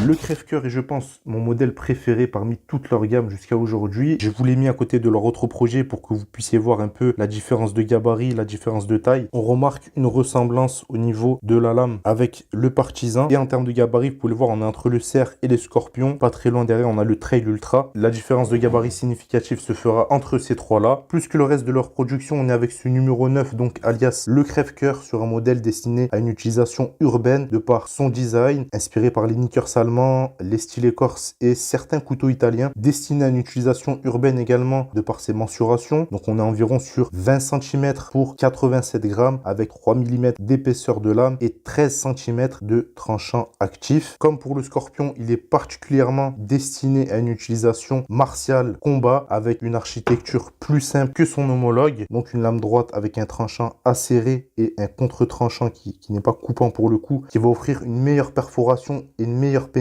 Le crève-cœur est, je pense, mon modèle préféré parmi toute leur gamme jusqu'à aujourd'hui. Je vous l'ai mis à côté de leur autre projet pour que vous puissiez voir un peu la différence de gabarit, la différence de taille. On remarque une ressemblance au niveau de la lame avec le Partisan. Et en termes de gabarit, vous pouvez le voir, on est entre le cerf et les scorpions. Pas très loin derrière, on a le Trail Ultra. La différence de gabarit significative se fera entre ces trois-là. Plus que le reste de leur production, on est avec ce numéro 9, donc alias le crève-cœur, sur un modèle destiné à une utilisation urbaine de par son design, inspiré par les knickers allemands, les stylets corses et certains couteaux italiens, destinés à une utilisation urbaine également de par ses mensurations. Donc on est environ sur 20 cm pour 87 grammes avec 3 mm d'épaisseur de lame et 13 cm de tranchant actif. Comme pour le scorpion, il est particulièrement destiné à une utilisation martiale combat avec une architecture plus simple que son homologue. Donc une lame droite avec un tranchant acéré et un contre-tranchant qui n'est pas coupant pour le coup, qui va offrir une meilleure perforation et une meilleure pénétration.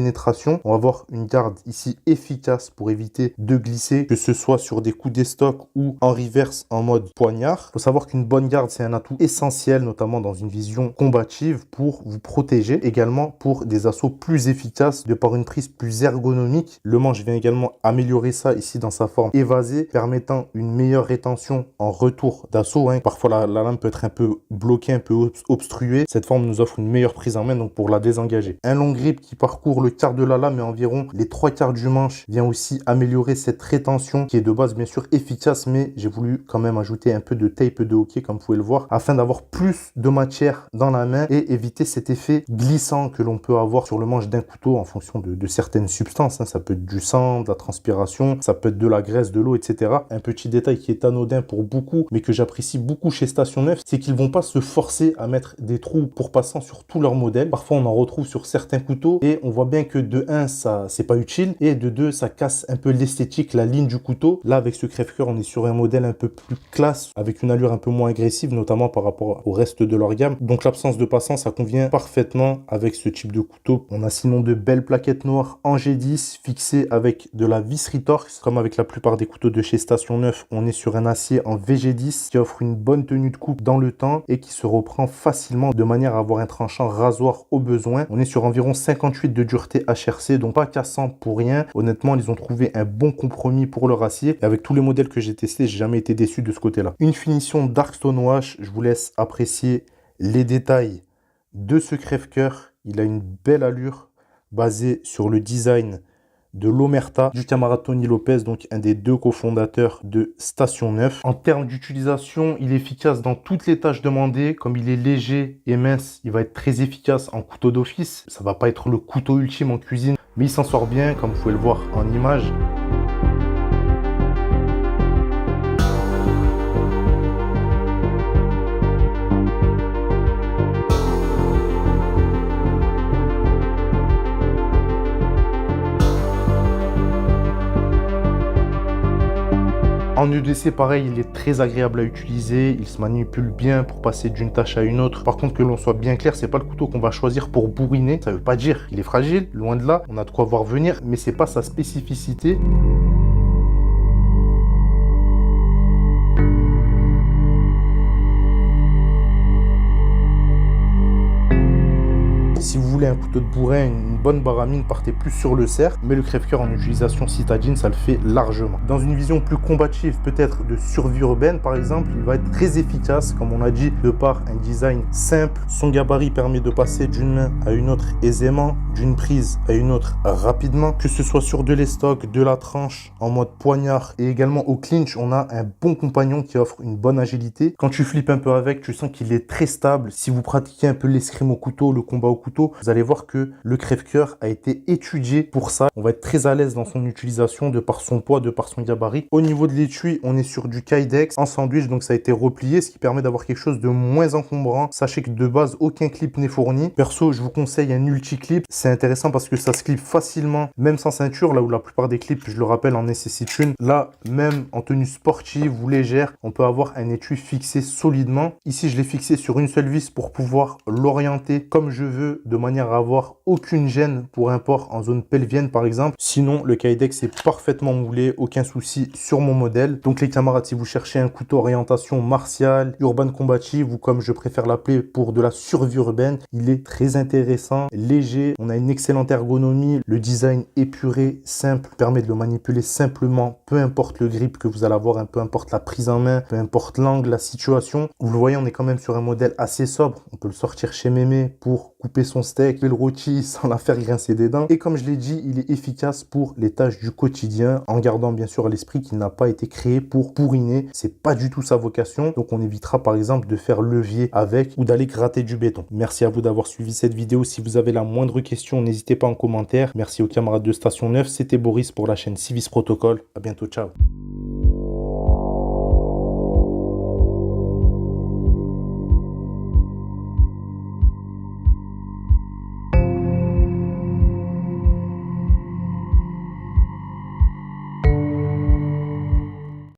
On va avoir une garde ici efficace pour éviter de glisser, que ce soit sur des coups d'estoc ou en reverse en mode poignard. Il faut savoir qu'une bonne garde, c'est un atout essentiel, notamment dans une vision combative, pour vous protéger, également pour des assauts plus efficaces de par une prise plus ergonomique. Le manche vient également améliorer ça ici dans sa forme évasée, permettant une meilleure rétention en retour d'assaut. Parfois la lame peut être un peu bloquée, un peu obstruée. Cette forme nous offre une meilleure prise en main donc pour la désengager. Un long grip qui parcourt le quart de la lame et environ les 3/4 du manche vient aussi améliorer cette rétention qui est de base bien sûr efficace, mais j'ai voulu quand même ajouter un peu de tape de hockey comme vous pouvez le voir afin d'avoir plus de matière dans la main et éviter cet effet glissant que l'on peut avoir sur le manche d'un couteau en fonction de certaines substances. Ça peut être du sang, de la transpiration, ça peut être de la graisse, de l'eau, etc. Un petit détail qui est anodin pour beaucoup mais que j'apprécie beaucoup chez Station Neuf, c'est qu'ils vont pas se forcer à mettre des trous pour passants sur tout leur modèle. Parfois on en retrouve sur certains couteaux et on voit bien que de 1 ça c'est pas utile et de 2 ça casse un peu l'esthétique, la ligne du couteau. Là avec ce crève-cœur on est sur un modèle un peu plus classe avec une allure un peu moins agressive, notamment par rapport au reste de leur gamme. Donc l'absence de passant ça convient parfaitement avec ce type de couteau. On a sinon de belles plaquettes noires en G10 fixées avec de la vis Retorx. Comme avec la plupart des couteaux de chez Station Neuf, on est sur un acier en VG10 qui offre une bonne tenue de coupe dans le temps et qui se reprend facilement de manière à avoir un tranchant rasoir au besoin. On est sur environ 58 de dureté HRC, donc pas cassant pour rien. Honnêtement, ils ont trouvé un bon compromis pour leur acier. Et avec tous les modèles que j'ai testés, j'ai jamais été déçu de ce côté-là. Une finition Dark Stonewash, je vous laisse apprécier les détails de ce crève-cœur. Il a une belle allure basée sur le design de l'Omerta du camarade Tony Lopez, donc un des 2 cofondateurs de Station Neuf. En termes d'utilisation, il est efficace dans toutes les tâches demandées. Comme il est léger et mince, il va être très efficace en couteau d'office. Ça va pas être le couteau ultime en cuisine, mais il s'en sort bien, comme vous pouvez le voir en image. En EDC, pareil, il est très agréable à utiliser, il se manipule bien pour passer d'une tâche à une autre. Par contre, que l'on soit bien clair, c'est pas le couteau qu'on va choisir pour bourriner. Ça veut pas dire qu'il est fragile, loin de là, on a de quoi voir venir, mais c'est pas sa spécificité. Si vous voulez un couteau de bourrin, une bonne baramine, partez plus sur le cerf, mais le crève-cœur en utilisation citadine, ça le fait largement. Dans une vision plus combative, peut-être de survie urbaine par exemple, il va être très efficace, comme on a dit, de par un design simple. Son gabarit permet de passer d'une main à une autre aisément, d'une prise à une autre rapidement, que ce soit sur de l'estoc, de la tranche, en mode poignard et également au clinch, on a un bon compagnon qui offre une bonne agilité. Quand tu flippes un peu avec, tu sens qu'il est très stable. Si vous pratiquez un peu l'escrime au couteau, le combat au couteau, vous allez voir que le crève-cœur a été étudié pour ça. On va être très à l'aise dans son utilisation de par son poids, de par son gabarit. Au niveau de l'étui, on est sur du Kydex en sandwich, donc ça a été replié, ce qui permet d'avoir quelque chose de moins encombrant. Sachez que de base, aucun clip n'est fourni. Perso, je vous conseille un ulti-clip. C'est intéressant parce que ça se clip facilement, même sans ceinture, là où la plupart des clips, je le rappelle, en nécessitent une. Là, même en tenue sportive ou légère, on peut avoir un étui fixé solidement. Ici, je l'ai fixé sur une seule vis pour pouvoir l'orienter comme je veux de manière à avoir aucune gêne pour un port en zone pelvienne par exemple. Sinon, le Kydex est parfaitement moulé, aucun souci sur mon modèle. Donc les camarades, si vous cherchez un couteau orientation martiale, urbaine combative ou comme je préfère l'appeler pour de la survie urbaine, il est très intéressant, léger, on a une excellente ergonomie, le design épuré, simple, permet de le manipuler simplement, peu importe le grip que vous allez avoir, peu importe la prise en main, peu importe l'angle, la situation. Vous le voyez, on est quand même sur un modèle assez sobre. On peut le sortir chez mémé pour couper son steak, le rôti sans la faire grincer des dents. Et comme je l'ai dit, il est efficace pour les tâches du quotidien, en gardant bien sûr à l'esprit qu'il n'a pas été créé pour bourriner. C'est pas du tout sa vocation. Donc on évitera par exemple de faire levier avec ou d'aller gratter du béton. Merci à vous d'avoir suivi cette vidéo. Si vous avez la moindre question, n'hésitez pas en commentaire. Merci aux camarades de Station 9. C'était Boris pour la chaîne Civis Protocol. À bientôt, ciao.